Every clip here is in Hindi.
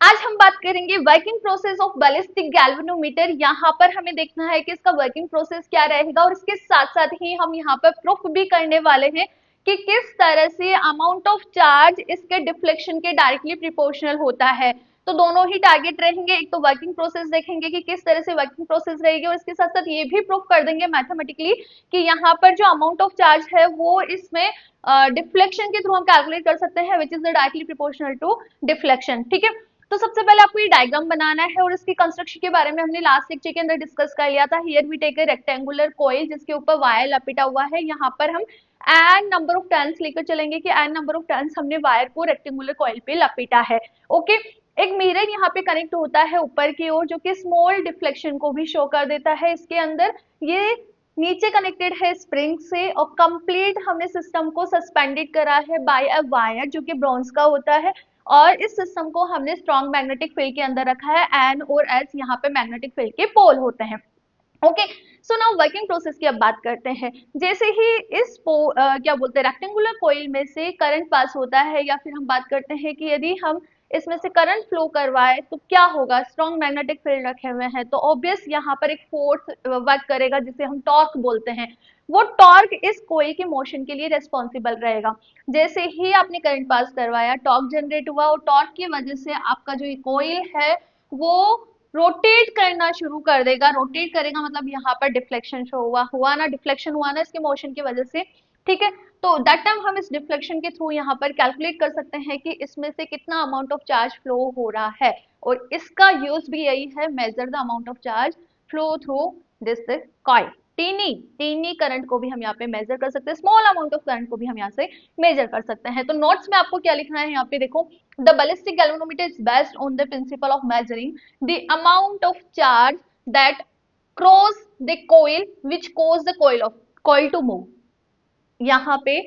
आज हम बात करेंगे working process of ballistic galvanometer. यहाँ पर हमें देखना है कि इसका वर्किंग प्रोसेस क्या रहेगा और इसके साथ साथ ही हम यहाँ पर प्रूफ भी करने वाले हैं कि किस तरह से अमाउंट ऑफ चार्ज इसके डिफ्लेक्शन के डायरेक्टली प्रोपोर्शनल होता है। तो दोनों ही टारगेट रहेंगे, एक तो वर्किंग प्रोसेस देखेंगे कि किस तरह से वर्किंग प्रोसेस रहेगी और इसके साथ साथ ये भी प्रूफ कर देंगे मैथमेटिकली कि यहाँ पर जो अमाउंट ऑफ चार्ज है वो इसमें डिफ्लेक्शन के थ्रू हम कैलकुलेट कर सकते हैं which is the directly proportional to deflection. ठीक है, तो सबसे पहले आपको ये डायग्राम बनाना है और इसकी कंस्ट्रक्शन के बारे में हमने लास्ट लेक्चर के अंदर डिस्कस कर लिया था। Here we take a rectangular coil जिसके ऊपर वायर लपेटा हुआ है। यहाँ पर हम एन नंबर ऑफ टर्न्स लेकर चलेंगे कि एन नंबर ऑफ टर्न्स हमने वायर को रेक्टेंगुलर कॉइल पे लपेटा है। ओके, एक मिरर यहाँ पे कनेक्ट होता है ऊपर की ओर जो कि स्मॉल डिफ्लेक्शन को भी शो कर देता है। इसके अंदर ये नीचे कनेक्टेड है स्प्रिंग से और कंप्लीट हमने सिस्टम को सस्पेंडेड करा है बाय अ वायर जो कि ब्रॉन्ज का होता है और इस सिस्टम को हमने स्ट्रॉन्ग मैग्नेटिक फील्ड के अंदर रखा है। एन और एस यहाँ पे मैग्नेटिक फील्ड के पोल होते हैं। Okay, so now working process की अब बात करते हैं। जैसे ही इस क्या बोलते हैं रेक्टेंगुलर कॉइल में से करंट पास होता है या फिर हम बात करते हैं कि यदि हम इसमें से करंट फ्लो करवाए तो क्या होगा, स्ट्रॉन्ग मैग्नेटिक फील्ड रखे हुए हैं तो ऑब्वियस यहाँ पर एक फोर्स वर्क करेगा जिसे हम टॉर्क बोलते हैं। वो टॉर्क इस कॉइल के मोशन के लिए रेस्पॉन्सिबल रहेगा। जैसे ही आपने करंट पास करवाया टॉर्क जनरेट हुआ और टॉर्क की वजह से आपका जो कॉइल है वो रोटेट करना शुरू कर देगा। रोटेट करेगा मतलब यहाँ पर डिफ्लेक्शन शो हुआ ना, डिफ्लेक्शन हुआ ना इसके मोशन की वजह से। ठीक है, तो दैट टाइम हम इस डिफ्लेक्शन के थ्रू यहाँ पर कैलकुलेट कर सकते हैं कि इसमें से कितना अमाउंट ऑफ चार्ज फ्लो हो रहा है और इसका यूज भी यही है, measure the amount of charge flow through this coil. Tiny tiny current को भी हम यहाँ पे मेजर कर सकते हैं, स्मॉल अमाउंट ऑफ करंट को भी हम यहाँ से मेजर कर सकते हैं। तो नोट्स में आपको क्या लिखना है यहाँ पे देखो, the ballistic galvanometer is based on the principle of measuring the amount of charge that cross the coil which cause the coil to move। यहाँ पे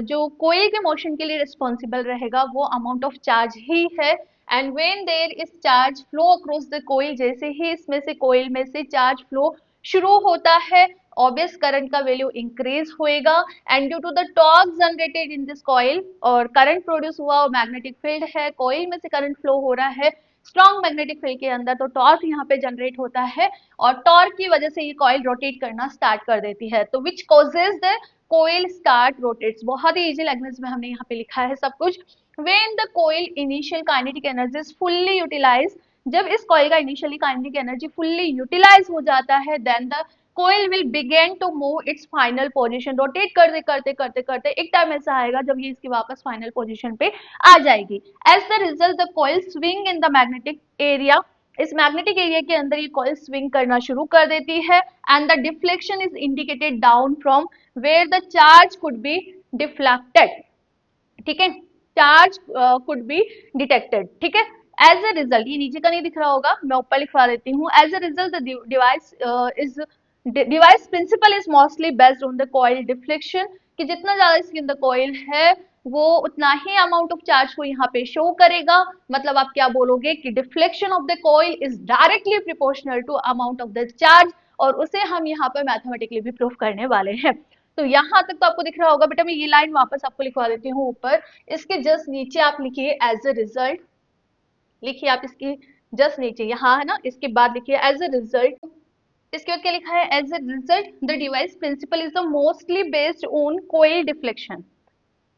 जो कोयल के मोशन के लिए रिस्पॉन्सिबल रहेगा वो अमाउंट ऑफ चार्ज ही है। And when there is charge flow across the coil, जैसे ही इसमें से कोयल में से चार्ज फ्लो शुरू होता है ऑब्वियस करंट का वैल्यू इंक्रीज होएगा। And due to the torque generated in this coil, और करंट प्रोड्यूस हुआ और मैग्नेटिक फील्ड है, कॉइल में से करंट फ्लो हो रहा है स्ट्रॉन्ग मैग्नेटिक फील्ड के अंदर, तो टॉर्क यहाँ पे जनरेट होता है और टॉर्क की वजह से ये कॉइल रोटेट करना स्टार्ट कर देती है। तो which causes the coil start rotates. बहुत ही इजी लैंग्वेज में हमने यहाँ पे लिखा है सब कुछ। When the coil initial kinetic energy is fully utilize, जब इस कोयल का initially kinetic energy fully utilize हो जाता है then the coil will begin to move its final position. Rotate करते करते करते करते एक टाइम ऐसा आएगा जब ये इसकी वापस फाइनल पोजीशन पे आ जाएगी। As the result the coil swing in the magnetic area, इस मैग्नेटिक एरिया के अंदर ये कॉइल स्विंग करना शुरू कर देती है। And the deflection is indicated down from where the charge could be deflected. ठीक है, चार्ज कुड बी डिटेक्टेड। ठीक है, एज अ रिजल्ट, ये नीचे का नहीं दिख रहा होगा मैं ऊपर लिखवा देती हूँ। As a result the device principle is mostly based on the coil deflection, कि जितना ज्यादा इसके अंदर कॉइल है वो उतना ही अमाउंट ऑफ चार्ज को यहाँ पे शो करेगा। मतलब आप क्या बोलोगे कि deflection of the coil is directly proportional to amount of the charge, और उसे हम यहाँ पर मैथमेटिकली भी प्रूफ करने वाले हैं। तो यहाँ तक तो आपको दिख रहा होगा। बेटा मैं ये लाइन वापस आपको लिखवा देती हूँ ऊपर, इसके जस्ट नीचे आप लिखिए एज अ रिजल्ट, लिखिए आप इसकी जस्ट नीचे, यहाँ है ना, इसके बाद लिखिए एज अ रिजल्ट। इसके बाद क्या लिखा है, as a result the device principle is the mostly based on coil deflection.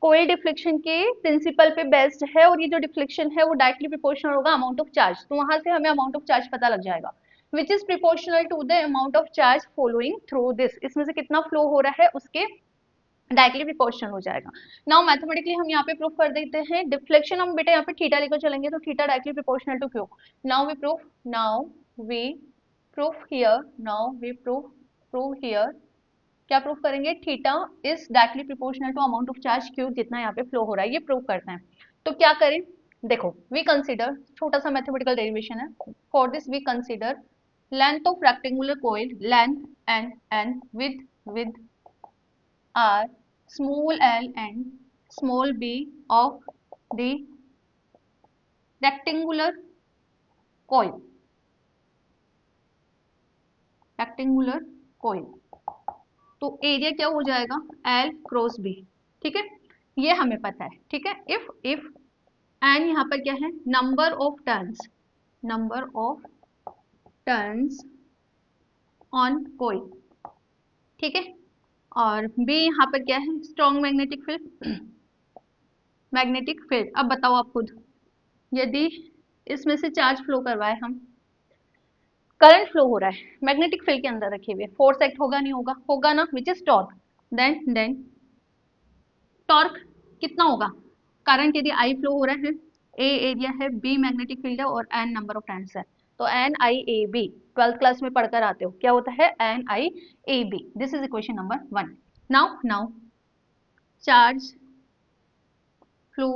Coil deflection के प्रिंसिपल पे बेस्ड है और ये जो डिफ्लेक्शन है वो डायरेक्टली प्रोपोर्शनल होगा अमाउंट ऑफ चार्ज। तो वहां से हमें अमाउंट ऑफ चार्ज पता लग जाएगा which is proportional to the amount of charge following through this, इसमें से कितना फ्लो हो रहा है उसके डायरेक्टली प्रोपोर्शनल हो जाएगा। नाउ मैथमेटिकली हम यहाँ पे प्रूफ कर देते हैं डिफ्लेक्शन। हम बेटा यहाँ पे थीटा लेकर चलेंगे तो theta directly proportional to Q. Now we proof, now we proof here, now we proof here. क्या प्रूफ करेंगे, theta is directly proportional to amount of charge Q, जितना यहाँ पे फ्लो हो रहा है ये प्रूफ करते हैं। तो क्या करें, देखो वी कंसीडर, छोटा सा मैथमेटिकल डेरिवेशन है। For this we consider length of rectangular coil, length and width are small l and small b of the rectangular coil, rectangular coil। तो एरिया क्या हो जाएगा, l क्रॉस b। ठीक है, ये हमें पता है। ठीक है, इफ एन यहाँ पर क्या है, number of turns, number of turns on कोई, ठीक है। और बी यहाँ पर क्या है, strong magnetic field, magnetic field. अब बताओ आप खुद, यदि इसमें से चार्ज फ्लो करवाए हम, करंट फ्लो हो रहा है मैग्नेटिक फील्ड के अंदर रखे हुए, फोर्स एक्ट होगा नहीं होगा, होगा ना, which is torque. Then torque कितना होगा, करंट यदि आई फ्लो हो रहा है, ए एरिया है, बी मैग्नेटिक फील्ड है और एन नंबर ऑफ टर्न्स है, तो N I A B, twelfth class में पढ़कर आते हो क्या होता है, N I A B. This is equation number 1। Now charge flow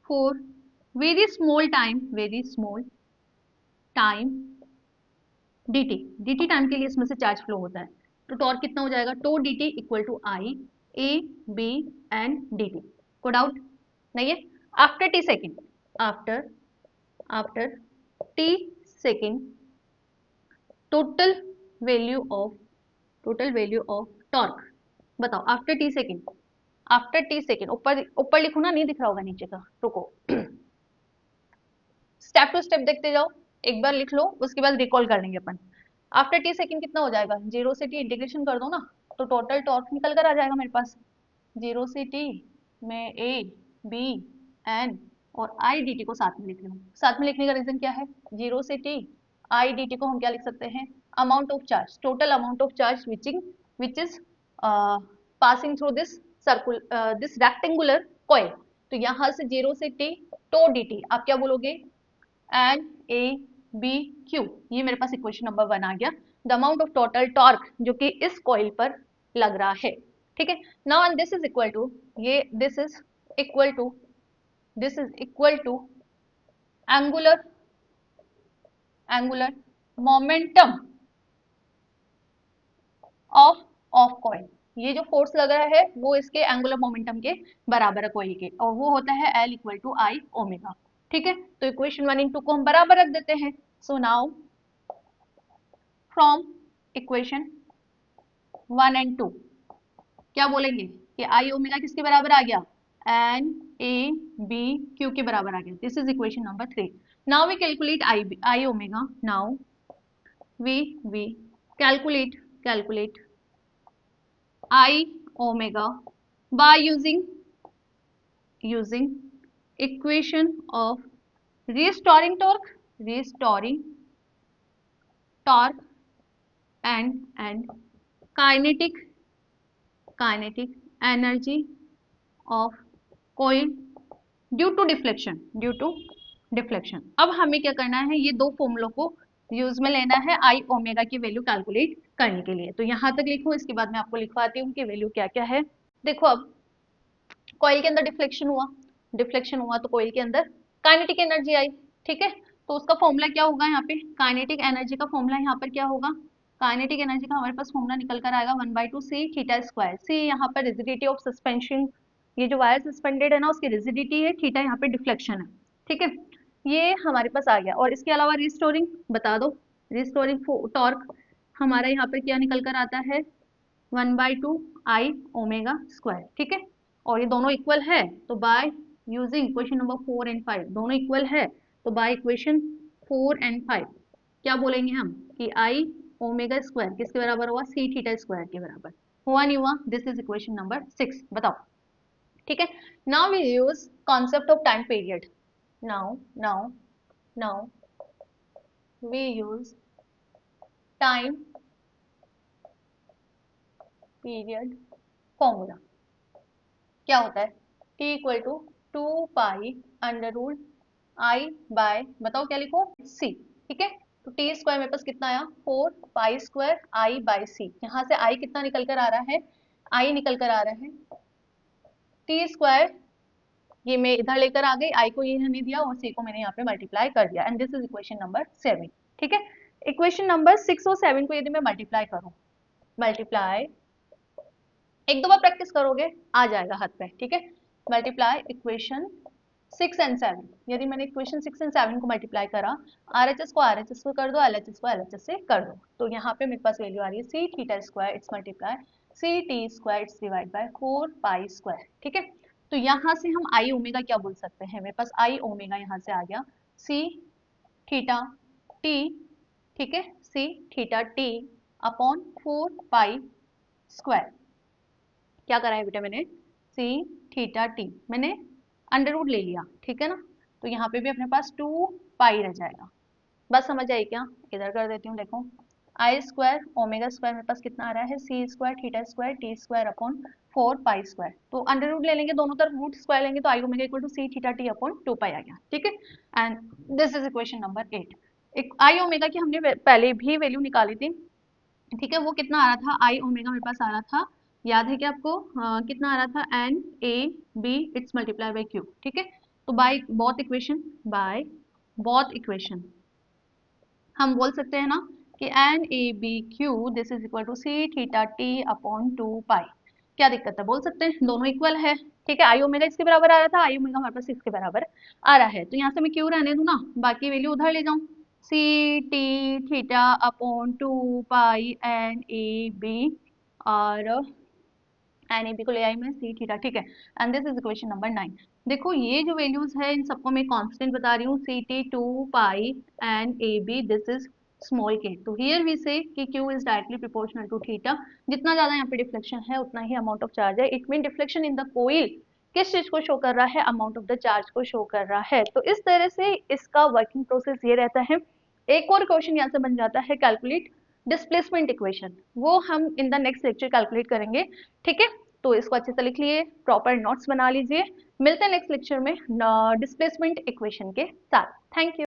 for very small time, very small time dt, dt time के लिए इसमें से चार्ज फ्लो होता है, तो टॉर्क कितना हो जाएगा, tau dt equal to I A B and dt। को डाउट नहीं है। After T second, after after T second, total value of, total value of torque बताओ, after T second, after T second, ऊपर ऊपर लिखो ना, नहीं दिख रहा होगा नीचे का, रुको स्टेप टू स्टेप देखते जाओ, एक बार लिख लो उसके बाद रिकॉल कर लेंगे अपन। आफ्टर टी सेकेंड कितना हो जाएगा, जीरो से टी इंटीग्रेशन कर दो ना, तो टोटल टॉर्क निकल कर आ जाएगा मेरे पास, जीरो से टी में ए बी एन और आई डी टी को साथ में लिख रही हूँ। साथ में लिखने का रीजन क्या है, जीरो से टी आई डी टी को हम क्या लिख सकते हैं, amount of charge, total amount of charge which is passing through this circle this rectangular coil. तो यहाँ से जीरो से टी टो डी टी, आप क्या बोलोगे, एन ए बी क्यू, ये मेरे पास इक्वेशन नंबर 1 आ गया, the amount of total torque जो कि इस कॉइल पर लग रहा है, ठीक है। Now this is equal to, ये this is equal to, this is equal to angular, angular momentum of coil. ये जो फोर्स लग रहा है वो इसके एंगुलर मोमेंटम के बराबर है कॉइल के, और वो होता है L equal to I omega, ठीक है। तो इक्वेशन 1 इन 2 को हम बराबर रख देते हैं। So now from equation 1 and 2 क्या बोलेंगे कि आई ओमेगा किसके बराबर आ गया, एन ए बी क्यू के बराबर आ गया। This is equation number 3। Now we calculate I omega, now we calculate I omega by using equation of restoring torque and kinetic energy of coil due to deflection. अब हमें क्या करना है, ये दो फॉर्मूलों को यूज में लेना है आई ओमेगा की वैल्यू कैलकुलेट करने के लिए। तो यहाँ तक लिखो, इसके बाद मैं आपको लिखवाती हूँ कि वैल्यू क्या क्या है। देखो अब कॉइल के अंदर डिफ्लेक्शन हुआ तो कॉइल के अंदर काइनेटिक एनर्जी आई, ठीक है। तो उसका फॉर्मूला क्या होगा, यहाँ पे काइनेटिक एनर्जी का फॉर्मूला यहाँ पर क्या होगा, काइनेटिक एनर्जी का हमारे पास फॉर्मूला निकल कर आएगा 1/2 सी थीटा स्क्वायर। सी यहाँ पर रिजिडिटी ऑफ सस्पेंशन, ये जो वायर सस्पेंडेड है ना उसकी रिजिडिटी है, थीटा यहाँ पे डिफ्लेक्शन है, ठीक है। ये हमारे पास आ गया, और इसके अलावा रिस्टोरिंग बता दो, रिस्टोरिंग टॉर्क हमारा यहाँ पर क्या निकल कर आता है, 1/2 आई ओमेगा स्क्वायर, ठीक है। और ये दोनों इक्वल है, तो by using equation number 4 and 5, दोनों इक्वल है तो बाय इक्वेशन 4 एंड 5 क्या बोलेंगे हम कि आई ओमेगा स्क्वायर किसके बराबर हुआ, सी थीटा स्क्वायर के बराबर हुआ नहीं हुआ। दिस इज इक्वेशन नंबर 6, बताओ, ठीक है। Now we use concept of time period, now we use time period formula. क्या होता है, t equal to 2 pi under root I by, बताओ क्या लिखो, c, ठीक है। तो टी स्क्वायर मेरे पास कितना आया, 4 पाई स्क्वायर आई बाय सी। यहाँ से आई कितना निकल कर आ रहा है, आई निकल कर आ रहा है टी स्क्वायर, ये मैं इधर लेकर आ गई, आई को ये नहीं दिया और सी को मैंने यहाँ पे मल्टीप्लाई कर दिया, and this is equation number 7, ठीक है। इक्वेशन नंबर 6 और 7 को यदि मैं मल्टीप्लाई करूँ, मल्टीप्लाई एक दो बार प्रैक्टिस करोगे आ जाएगा हाथ पे, ठीक है। मल्टीप्लाई इक्वेशन 6 एंड 7, यदि मैंने इक्वेशन 6 एंड 7 को मल्टीप्लाई करा, आरएचएस को आरएचएस को कर दो, एलएचएस को एलएचएस से कर दो, तो यहाँ पे मेरे पास वैल्यू आ रही है C theta square it's multiply C T square it's divide by 4 pi square, ठीक है। तो यहाँ से हम आई ओमेगा क्या बोल सकते हैं, मेरे पास आई ओमेगा यहाँ से आ गया सी थीटा टी, ठीक है, C theta T upon 4 pi square. क्या करा है बेटा मैंने, सी थीटा टी मैंने अंडर रूट ले लिया, ठीक है ना, तो यहाँ पे भी अपने पास 2 पाई रह जाएगा। बस समझ आई क्या, इधर कर देती हूँ, देखो आई स्क्वायर ओमेगा स्क्वायर मेरे पास कितना आ रहा है, C square theta square T square upon 4 pi square, तो अंडर रूट ले लेंगे दोनों तरफ, रूट स्क्वायर लेंगे तो I omega equal to C theta T upon 2 pi आ गया, ठीक है। And this is equation number 8। एक आई ओमेगा की हमने पहले भी वैल्यू निकाली थी, ठीक है, वो कितना आ रहा था, आई ओमेगा मेरे पास आ रहा था, याद है क्या आपको, कितना आ रहा था, N A B its multiply by Q, ठीक है। तो बाय बोथ इक्वेशन हम बोल सकते हैं ना कि N A B Q this is equal to C theta T upon 2 pi. क्या दिक्कत है, बोल सकते हैं, दोनों इक्वल है, ठीक है। आई ओमेगा इसके बराबर आ रहा था, आई ओमेगा हमारे पास इसके बराबर आ रहा है, तो यहाँ से मैं क्यू रहने दूं ना, बाकी वैल्यू उधर ले जाऊं, C T theta upon 2 pi N A B, और एन ए बी को ले आई मैं सी थीटा, ठीक है। And this is equation number 9। देखो ये जो वैल्यूज है इन सबको मैं कांस्टेंट बता रही हूँ, C T 2 pi N A B this is small K, तो हियर वी से कि Q is directly proportional to theta, जितना ज्यादा यहाँ पे डिफ्लेक्शन है उतना ही अमाउंट ऑफ चार्ज है, it mean deflection in the coil किस चीज को शो कर रहा है, अमाउंट ऑफ द चार्ज को शो कर रहा है। तो इस तरह से इसका वर्किंग प्रोसेस ये रहता है। एक और क्वेश्चन यहाँ से बन जाता है, कैलकुलेट डिस्प्लेसमेंट इक्वेशन, वो हम in the next lecture calculate करेंगे, ठीक है। तो इसको अच्छे से लिख लिए, प्रॉपर नोट्स बना लीजिए, मिलते हैं नेक्स्ट लेक्चर में डिस्प्लेसमेंट इक्वेशन के साथ। Thank you.